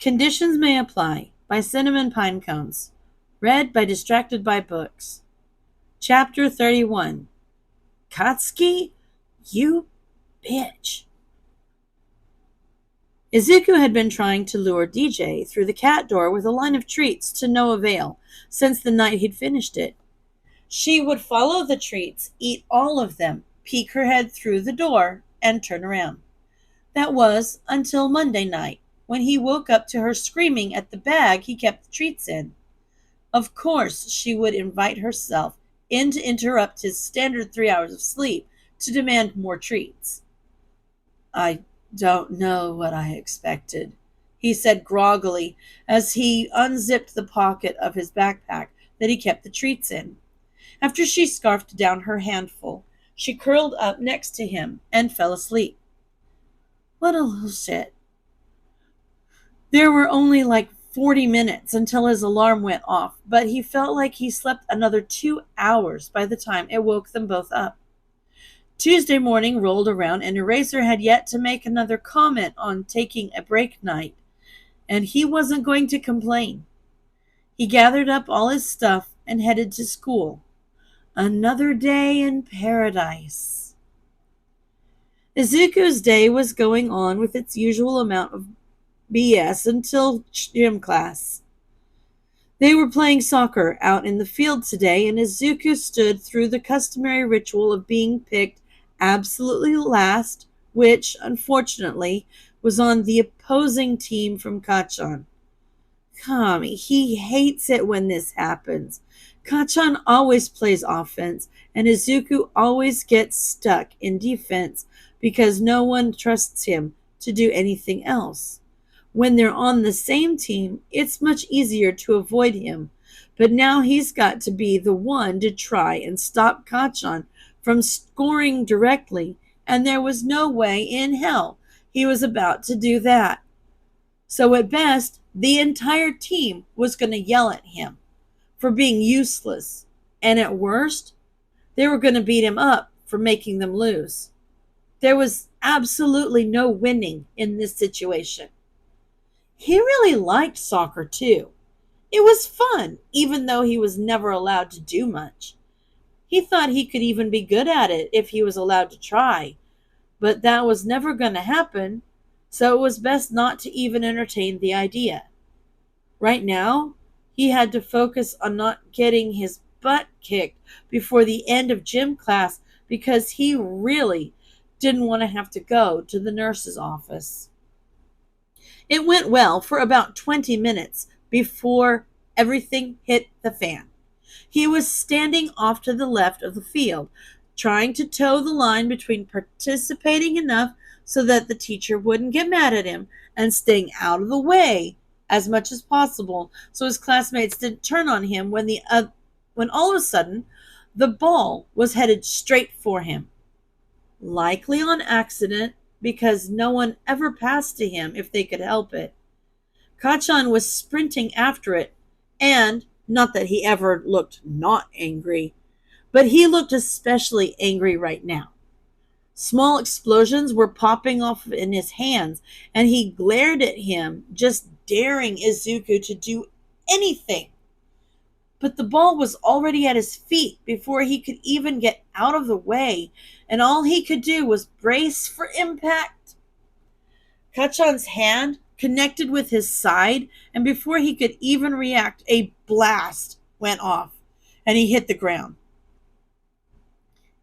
Conditions May Apply by CinnamonPinecones. Read by Distracted by Books. Chapter 31. Katsuki, you bitch. Izuku had been trying to lure DJ through the cat door with a line of treats to no avail since the night he'd finished it. She would follow the treats, eat all of them, peek her head through the door, and turn around. That was until Monday night, when he woke up to her screaming at the bag he kept the treats in. Of course, she would invite herself in to interrupt his standard 3 hours of sleep to demand more treats. "I don't know what I expected," he said groggily as he unzipped the pocket of his backpack that he kept the treats in. After she scarfed down her handful, she curled up next to him and fell asleep. What a little shit. There were only like 40 minutes until his alarm went off, but he felt like he slept another 2 hours by the time it woke them both up. Tuesday morning rolled around and Eraser had yet to make another comment on taking a break night, and he wasn't going to complain. He gathered up all his stuff and headed to school. Another day in paradise. Izuku's day was going on with its usual amount of BS until gym class. They were playing soccer out in the field today, and Izuku stood through the customary ritual of being picked absolutely last, which, unfortunately, was on the opposing team from Kachan. Kami, he hates it when this happens. Kachan always plays offense, and Izuku always gets stuck in defense because no one trusts him to do anything else. When they're on the same team, it's much easier to avoid him, but now he's got to be the one to try and stop Kachan from scoring directly, and there was no way in hell he was about to do that. So at best, the entire team was going to yell at him for being useless, and at worst, they were going to beat him up for making them lose. There was absolutely no winning in this situation. He really liked soccer too. It was fun, even though he was never allowed to do much. He thought he could even be good at it if he was allowed to try, but that was never going to happen, so it was best not to even entertain the idea. Right now, he had to focus on not getting his butt kicked before the end of gym class because he really didn't want to have to go to the nurse's office. It went well for about 20 minutes before everything hit the fan. He was standing off to the left of the field, trying to toe the line between participating enough so that the teacher wouldn't get mad at him and staying out of the way as much as possible so his classmates didn't turn on him when all of a sudden the ball was headed straight for him. Likely on accident, because no one ever passed to him if they could help it. Kachan was sprinting after it, and not that he ever looked not angry, but he looked especially angry right now. Small explosions were popping off in his hands, and he glared at him, just daring Izuku to do anything. But the ball was already at his feet before he could even get out of the way, and all he could do was brace for impact. Kachan's hand connected with his side, and before he could even react, a blast went off, and he hit the ground.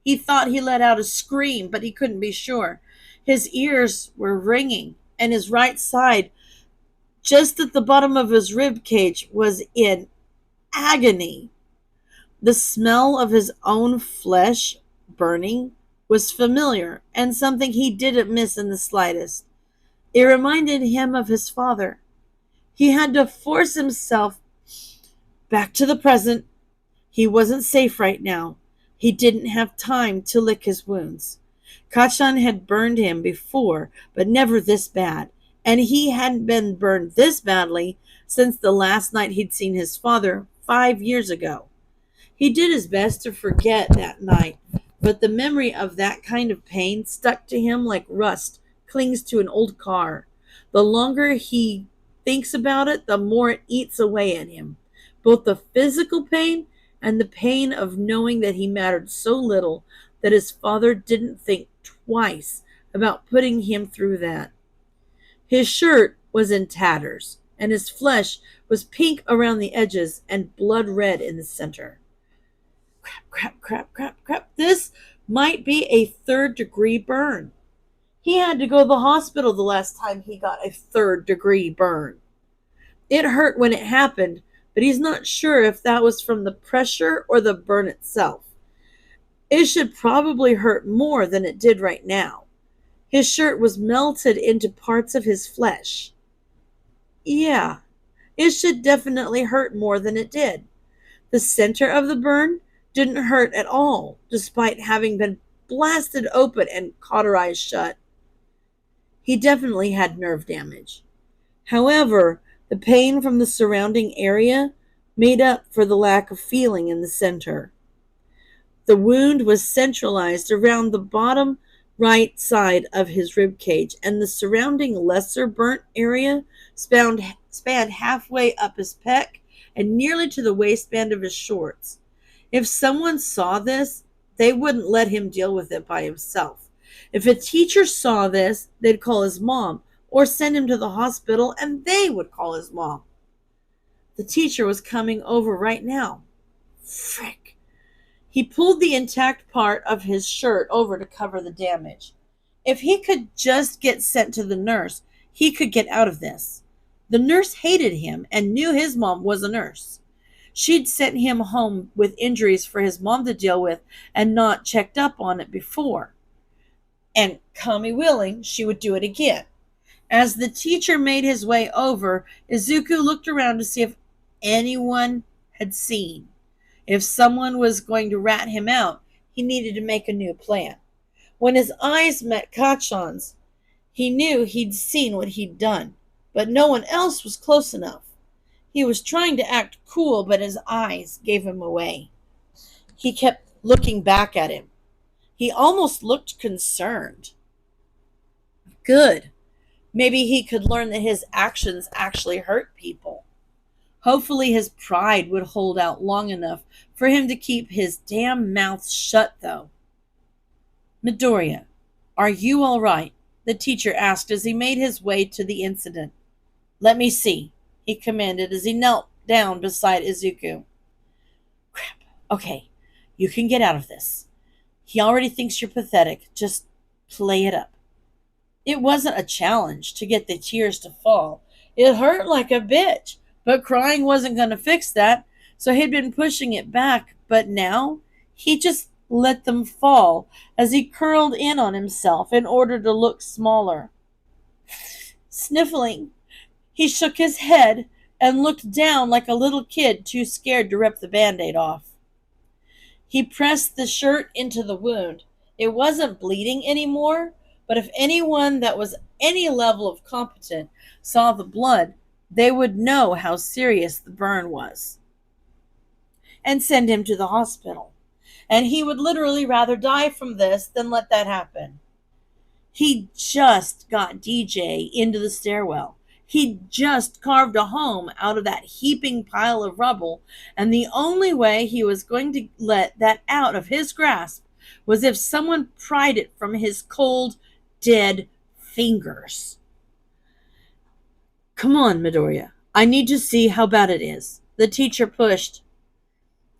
He thought he let out a scream, but he couldn't be sure. His ears were ringing, and his right side, just at the bottom of his rib cage, was in agony. The smell of his own flesh burning was familiar and something he didn't miss in the slightest. It reminded him of his father. He had to force himself back to the present. He wasn't safe right now. He didn't have time to lick his wounds. Kachan had burned him before, but never this bad, and he hadn't been burned this badly since the last night he'd seen his father 5 years ago. He did his best to forget that night, but the memory of that kind of pain stuck to him like rust clings to an old car. The longer he thinks about it, the more it eats away at him. Both the physical pain and the pain of knowing that he mattered so little that his father didn't think twice about putting him through that. His shirt was in tatters, and his flesh was pink around the edges and blood red in the center. Crap. This might be a third-degree burn. He had to go to the hospital the last time he got a third-degree burn. It hurt when it happened, but he's not sure if that was from the pressure or the burn itself. It should probably hurt more than it did right now. His shirt was melted into parts of his flesh. Yeah, it should definitely hurt more than it did. The center of the burn didn't hurt at all, despite having been blasted open and cauterized shut. He definitely had nerve damage. However, the pain from the surrounding area made up for the lack of feeling in the center. The wound was centralized around the bottom right side of his rib cage, and the surrounding lesser burnt area spanned halfway up his pec and nearly to the waistband of his shorts. If someone saw this, they wouldn't let him deal with it by himself. If a teacher saw this, they'd call his mom or send him to the hospital, and they would call his mom. The teacher was coming over right now. Frick. He pulled the intact part of his shirt over to cover the damage. If he could just get sent to the nurse, he could get out of this. The nurse hated him and knew his mom was a nurse. She'd sent him home with injuries for his mom to deal with and not checked up on it before. And, kami willing, she would do it again. As the teacher made his way over, Izuku looked around to see if anyone had seen. If someone was going to rat him out, he needed to make a new plan. When his eyes met Kachan's, he knew he'd seen what he'd done, but no one else was close enough. He was trying to act cool, but his eyes gave him away. He kept looking back at him. He almost looked concerned. Good. Maybe he could learn that his actions actually hurt people. Hopefully his pride would hold out long enough for him to keep his damn mouth shut, though. Midoriya, are you all right? The teacher asked as he made his way to the incident. Let me see, he commanded as he knelt down beside Izuku. Crap. Okay, you can get out of this. He already thinks you're pathetic. Just play it up. It wasn't a challenge to get the tears to fall. It hurt like a bitch. But crying wasn't going to fix that, so he'd been pushing it back, but now he just let them fall as he curled in on himself in order to look smaller. Sniffling, he shook his head and looked down like a little kid too scared to rip the Band-Aid off. He pressed the shirt into the wound. It wasn't bleeding anymore, but if anyone that was any level of competent saw the blood, they would know how serious the burn was and send him to the hospital. And he would literally rather die from this than let that happen. He just got DJ into the stairwell. He just carved a home out of that heaping pile of rubble, and the only way he was going to let that out of his grasp was if someone pried it from his cold, dead fingers. Come on, Midoriya. I need to see how bad it is. The teacher pushed.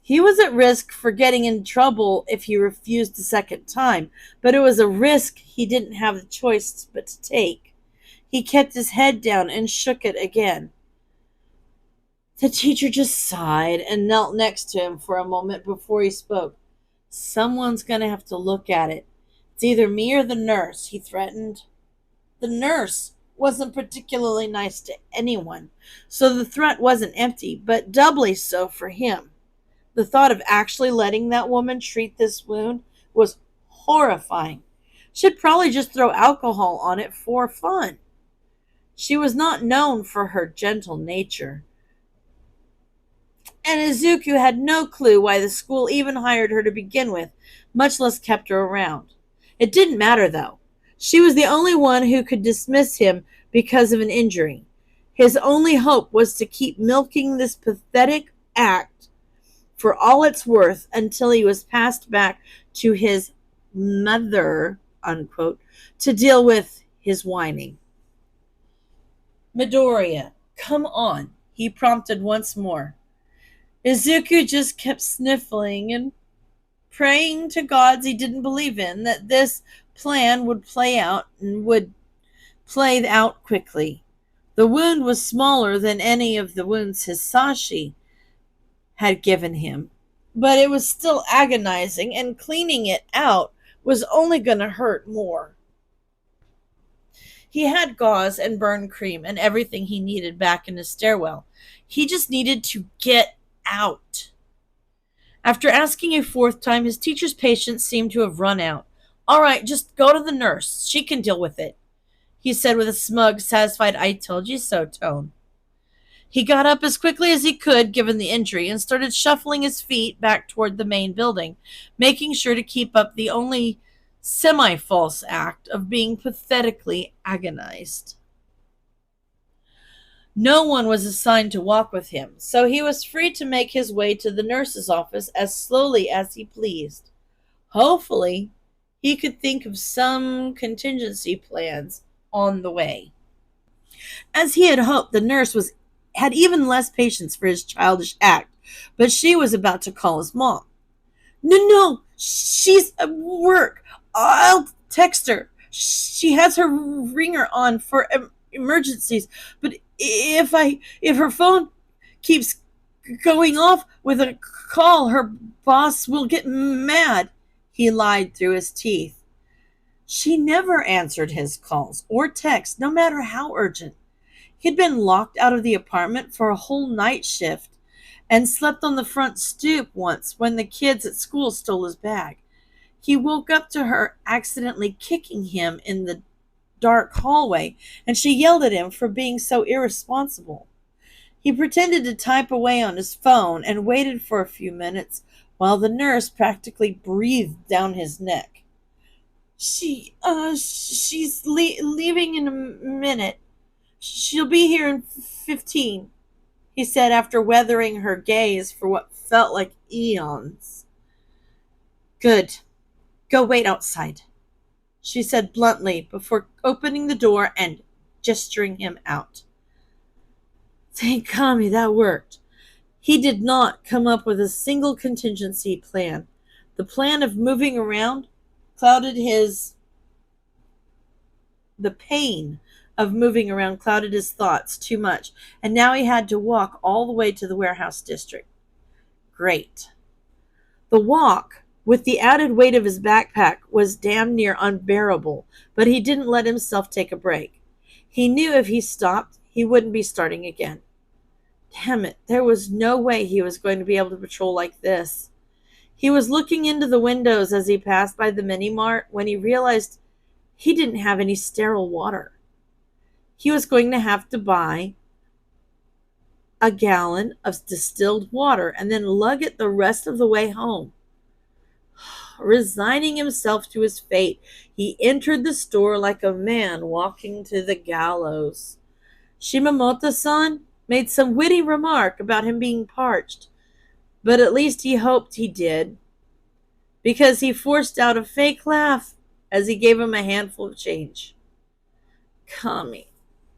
He was at risk for getting in trouble if he refused the second time, but it was a risk he didn't have the choice but to take. He kept his head down and shook it again. The teacher just sighed and knelt next to him for a moment before he spoke. Someone's going to have to look at it. It's either me or the nurse, he threatened. The nurse wasn't particularly nice to anyone, so the threat wasn't empty, but doubly so for him. The thought of actually letting that woman treat this wound was horrifying. She'd probably just throw alcohol on it for fun. She was not known for her gentle nature. And Izuku had no clue why the school even hired her to begin with, much less kept her around. It didn't matter, though. She was the only one who could dismiss him because of an injury. His only hope was to keep milking this pathetic act for all it's worth until he was passed back to his mother, unquote, to deal with his whining. Midoriya, come on, he prompted once more. Izuku just kept sniffling and praying to gods he didn't believe in that this plan would play out quickly. The wound was smaller than any of the wounds Hisashi had given him, but it was still agonizing, and cleaning it out was only going to hurt more. He had gauze and burn cream and everything he needed back in his stairwell. He just needed to get out. After asking a fourth time, his teacher's patience seemed to have run out. All right, just go to the nurse. She can deal with it, he said with a smug, satisfied I told you so tone. He got up as quickly as he could, given the injury, and started shuffling his feet back toward the main building, making sure to keep up the only semi-false act of being pathetically agonized. No one was assigned to walk with him, so he was free to make his way to the nurse's office as slowly as he pleased. Hopefully, he could think of some contingency plans on the way. As he had hoped, the nurse had even less patience for his childish act, but she was about to call his mom. No, she's at work. I'll text her. She has her ringer on for emergencies, but if her phone keeps going off with a call, her boss will get mad, he lied through his teeth. She never answered his calls or texts, no matter how urgent. He'd been locked out of the apartment for a whole night shift and slept on the front stoop once when the kids at school stole his bag. He woke up to her accidentally kicking him in the dark hallway, and she yelled at him for being so irresponsible. He pretended to type away on his phone and waited for a few minutes while the nurse practically breathed down his neck. She's leaving in a minute. She'll be here in 15, he said after weathering her gaze for what felt like eons. Good. Go wait outside, she said bluntly before opening the door and gesturing him out. Thank Kami, that worked. He did not come up with a single contingency plan. The plan of moving around the pain of moving around clouded his thoughts too much, and now he had to walk all the way to the warehouse district. Great. The walk, with the added weight of his backpack, was damn near unbearable, but he didn't let himself take a break. He knew if he stopped, he wouldn't be starting again. Damn it, there was no way he was going to be able to patrol like this. He was looking into the windows as he passed by the mini-mart when he realized he didn't have any sterile water. He was going to have to buy a gallon of distilled water and then lug it the rest of the way home. Resigning himself to his fate, he entered the store like a man walking to the gallows. Shimamoto-san made some witty remark about him being parched, but at least he hoped he did, because he forced out a fake laugh as he gave him a handful of change. Kami,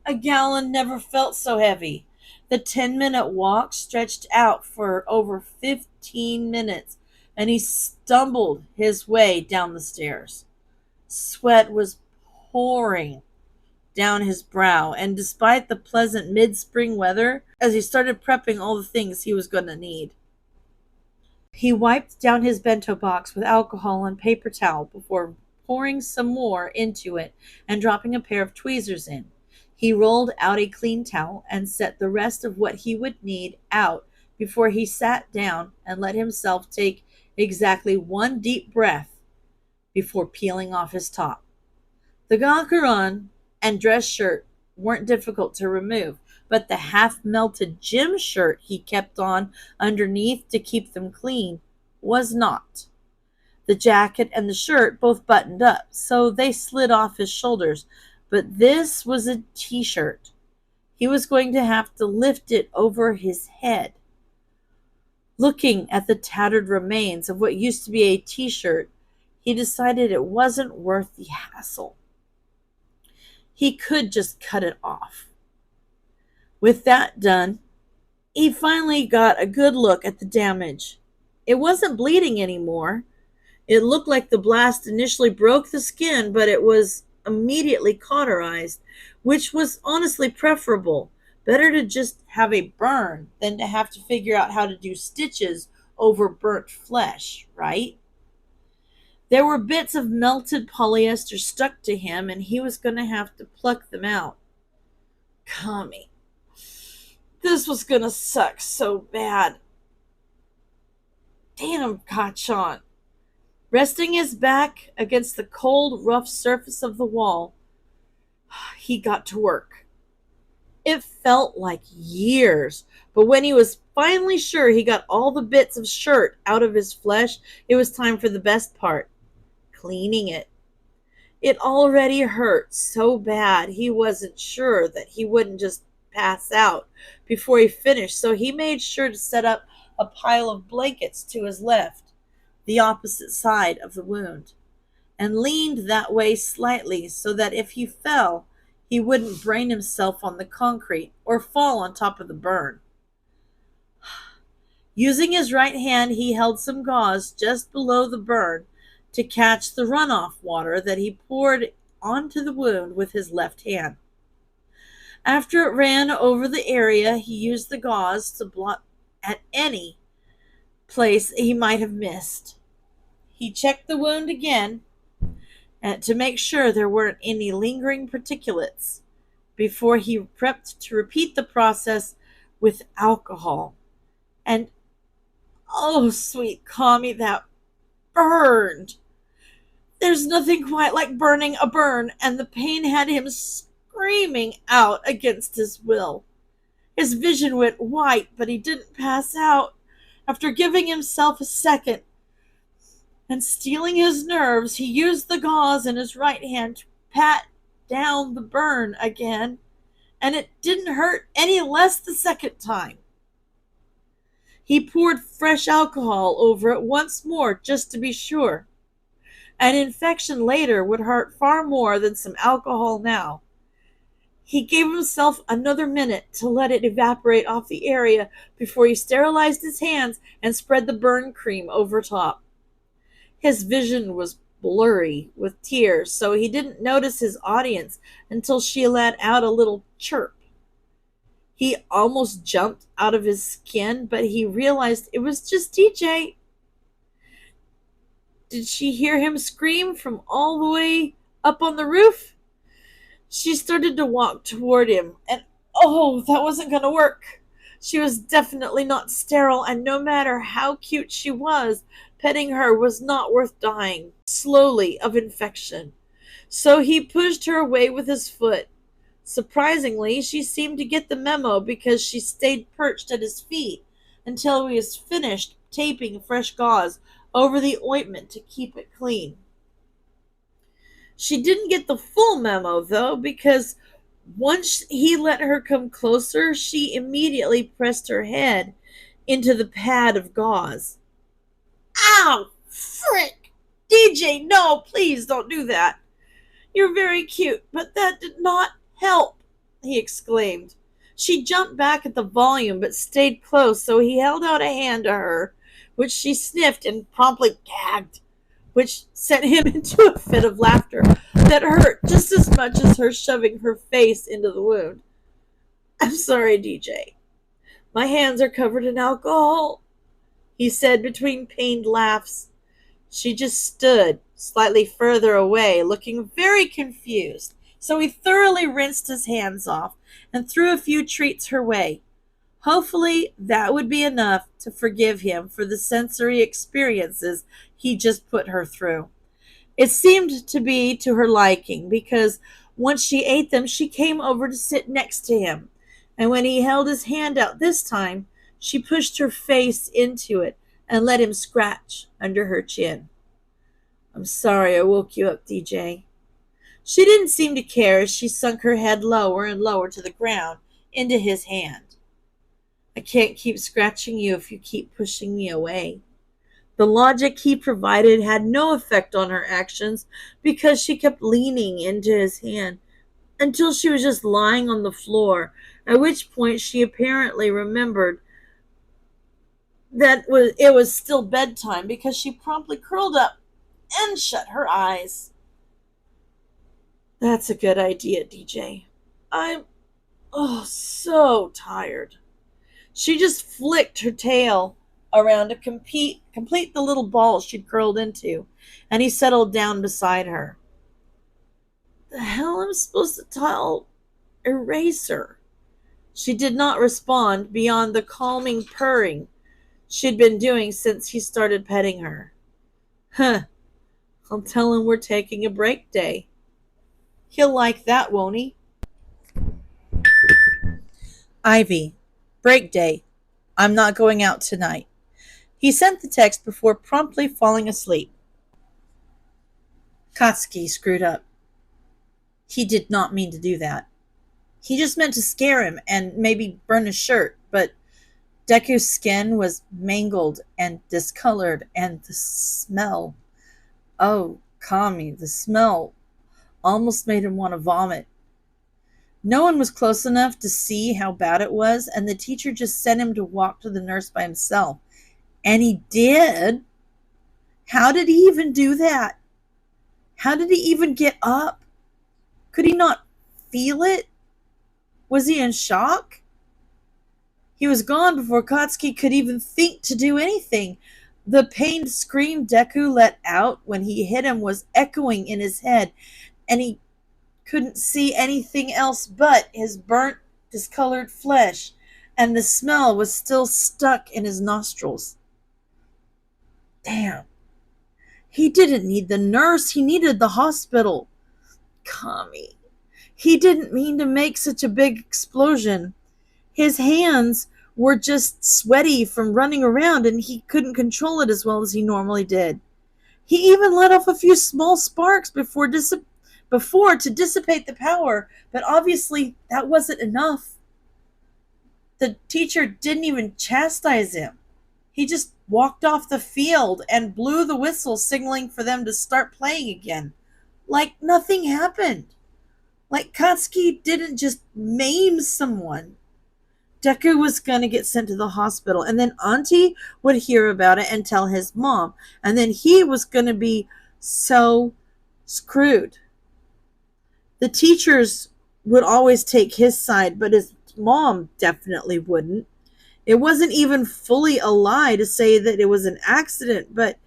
a gallon never felt so heavy. The 10-minute walk stretched out for over 15 minutes, and he stumbled his way down the stairs. Sweat was pouring down his brow, and despite the pleasant mid-spring weather, as he started prepping all the things he was going to need. He wiped down his bento box with alcohol and paper towel before pouring some more into it and dropping a pair of tweezers in. He rolled out a clean towel and set the rest of what he would need out before he sat down and let himself take exactly one deep breath before peeling off his top. The gakuran and dress shirt weren't difficult to remove, but the half-melted gym shirt he kept on underneath to keep them clean was not. The jacket and the shirt both buttoned up, so they slid off his shoulders, but this was a t-shirt. he was going to have to lift it over his head. Looking at the tattered remains of what used to be a t-shirt, he decided it wasn't worth the hassle. He could just cut it off. With that done, he finally got a good look at the damage. It wasn't bleeding anymore. It looked like the blast initially broke the skin, but it was immediately cauterized, which was honestly preferable. Better to just have a burn than to have to figure out how to do stitches over burnt flesh, right? There were bits of melted polyester stuck to him, and he was going to have to pluck them out. Kami, this was going to suck so bad. Damn, Kachan. Resting his back against the cold, rough surface of the wall, he got to work. It felt like years, but when he was finally sure he got all the bits of shirt out of his flesh, it was time for the best part, cleaning it. It already hurt so bad he wasn't sure that he wouldn't just pass out before he finished, so he made sure to set up a pile of blankets to his left, the opposite side of the wound, and leaned that way slightly so that if he fell, he wouldn't brain himself on the concrete or fall on top of the burn. Using his right hand, he held some gauze just below the burn to catch the runoff water that he poured onto the wound with his left hand. After it ran over the area, he used the gauze to blot at any place he might have missed. He checked the wound again to make sure there weren't any lingering particulates before he prepped to repeat the process with alcohol. And oh, sweet Kami, that burned. There's nothing quite like burning a burn, and the pain had him screaming out against his will. His vision went white, but he didn't pass out. After giving himself a second and steeling his nerves, he used the gauze in his right hand to pat down the burn again, and it didn't hurt any less the second time. He poured fresh alcohol over it once more just to be sure. An infection later would hurt far more than some alcohol now. He gave himself another minute to let it evaporate off the area before he sterilized his hands and spread the burn cream over top. His vision was blurry with tears, so he didn't notice his audience until she let out a little chirp. He almost jumped out of his skin, but he realized it was just DJ. Did she hear him scream from all the way up on the roof? She started to walk toward him, and oh, that wasn't going to work. She was definitely not sterile, and no matter how cute she was, petting her was not worth dying slowly of infection. So he pushed her away with his foot. Surprisingly, she seemed to get the memo because she stayed perched at his feet until he was finished taping fresh gauze over the ointment to keep it clean. She didn't get the full memo, though, because once he let her come closer, she immediately pressed her head into the pad of gauze. Ow! Frick! DJ, no, please don't do that. You're very cute, but that did not help, he exclaimed. She jumped back at the volume, but stayed close, so he held out a hand to her, which she sniffed and promptly gagged, which sent him into a fit of laughter that hurt just as much as her shoving her face into the wound. I'm sorry, DJ. My hands are covered in alcohol, he said between pained laughs. She just stood slightly further away, looking very confused, so he thoroughly rinsed his hands off and threw a few treats her way. Hopefully that would be enough to forgive him for the sensory experiences he just put her through. It seemed to be to her liking, because once she ate them, she came over to sit next to him, and when he held his hand out this time, she pushed her face into it and let him scratch under her chin. I'm sorry I woke you up, DJ. She didn't seem to care as she sunk her head lower and lower to the ground into his hand. I can't keep scratching you if you keep pushing me away. The logic he provided had no effect on her actions because she kept leaning into his hand until she was just lying on the floor, at which point she apparently remembered that it was still bedtime because she promptly curled up and shut her eyes. That's a good idea, DJ. I'm so tired. She just flicked her tail around to complete the little ball she'd curled into, and he settled down beside her. The hell am I supposed to tell Eraser? She did not respond beyond the calming purring she'd been doing since he started petting her. Huh, I'll tell him we're taking a break day. He'll like that, won't he? Ivy, break day. I'm not going out tonight. He sent the text before promptly falling asleep. Katsuki screwed up. He did not mean to do that. He just meant to scare him and maybe burn his shirt, but Deku's skin was mangled and discolored, and the smell. Oh, Kami, the smell almost made him want to vomit. No one was close enough to see how bad it was, and the teacher just sent him to walk to the nurse by himself. And he did. How did he even do that? How did he even get up? Could he not feel it? Was he in shock? He was gone before Katsuki could even think to do anything. The pained scream Deku let out when he hit him was echoing in his head, and he couldn't see anything else but his burnt, discolored flesh, and the smell was still stuck in his nostrils. Damn. He didn't need the nurse. He needed the hospital. Kami. He didn't mean to make such a big explosion. His hands were just sweaty from running around, and he couldn't control it as well as he normally did. He even let off a few small sparks before to dissipate the power, but obviously that wasn't enough. The teacher didn't even chastise him. He just walked off the field and blew the whistle, signaling for them to start playing again. Like nothing happened. Like Katsuki didn't just maim someone. Deku was going to get sent to the hospital, and then Auntie would hear about it and tell his mom, and then he was going to be so screwed. The teachers would always take his side, but his mom definitely wouldn't. It wasn't even fully a lie to say that it was an accident, but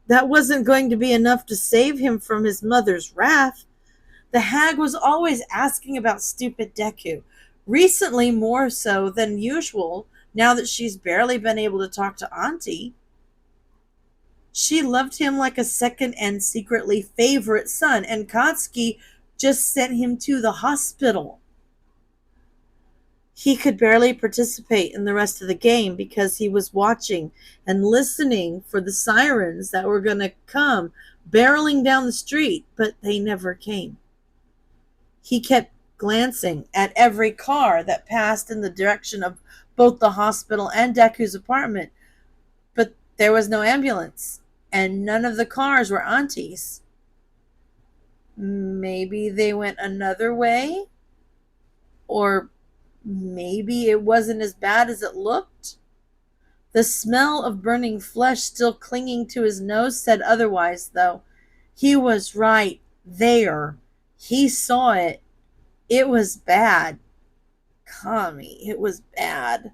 that wasn't going to be enough to save him from his mother's wrath. The hag was always asking about stupid Deku, recently more so than usual now that she's barely been able to talk to Auntie. She loved him like a second and secretly favorite son, and Katsuki just sent him to the hospital. He could barely participate in the rest of the game because he was watching and listening for the sirens that were going to come barreling down the street, but they never came. He kept glancing at every car that passed in the direction of both the hospital and Deku's apartment, but there was no ambulance, and none of the cars were Auntie's. Maybe they went another way? Or maybe it wasn't as bad as it looked? The smell of burning flesh still clinging to his nose said otherwise, though. He was right there. He saw it. It was bad. Kami, it was bad.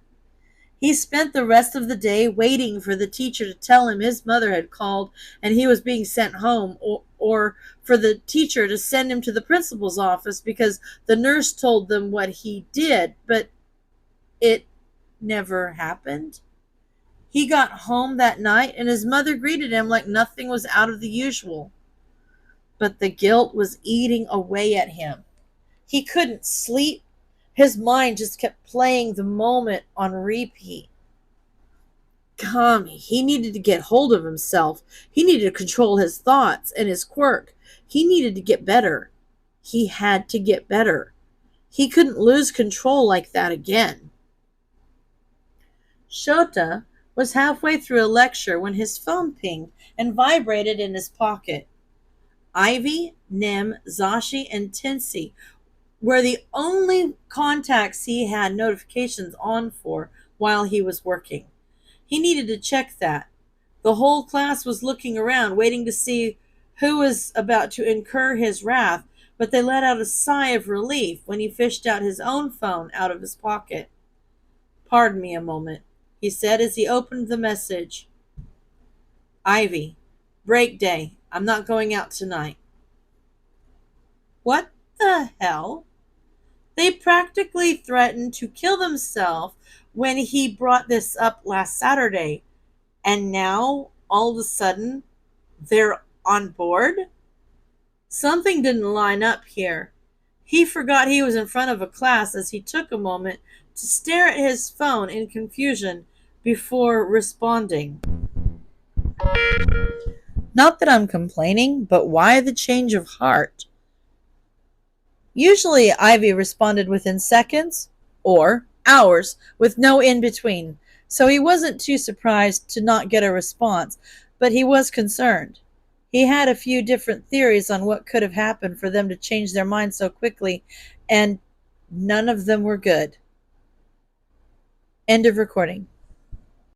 He spent the rest of the day waiting for the teacher to tell him his mother had called and he was being sent home, or for the teacher to send him to the principal's office because the nurse told them what he did, but it never happened. He got home that night and his mother greeted him like nothing was out of the usual. But the guilt was eating away at him. He couldn't sleep. His mind just kept playing the moment on repeat. Kami, he needed to get hold of himself. He needed to control his thoughts and his quirk. He needed to get better. He had to get better. He couldn't lose control like that again. Shota was halfway through a lecture when his phone pinged and vibrated in his pocket. Ivy, Nim, Zashi, and Tinsy were the only contacts he had notifications on for while he was working. He needed to check that. The whole class was looking around, waiting to see who was about to incur his wrath, but they let out a sigh of relief when he fished out his own phone out of his pocket. "Pardon me a moment," he said as he opened the message. "Ivy, break day. I'm not going out tonight." What the hell? They practically threatened to kill themselves when he brought this up last Saturday. And now, all of a sudden, they're on board? Something didn't line up here. He forgot he was in front of a class as he took a moment to stare at his phone in confusion before responding. "Not that I'm complaining, but why the change of heart?" Usually, Ivy responded within seconds or hours with no in between, so he wasn't too surprised to not get a response, but he was concerned. He had a few different theories on what could have happened for them to change their minds so quickly, and none of them were good. End of recording.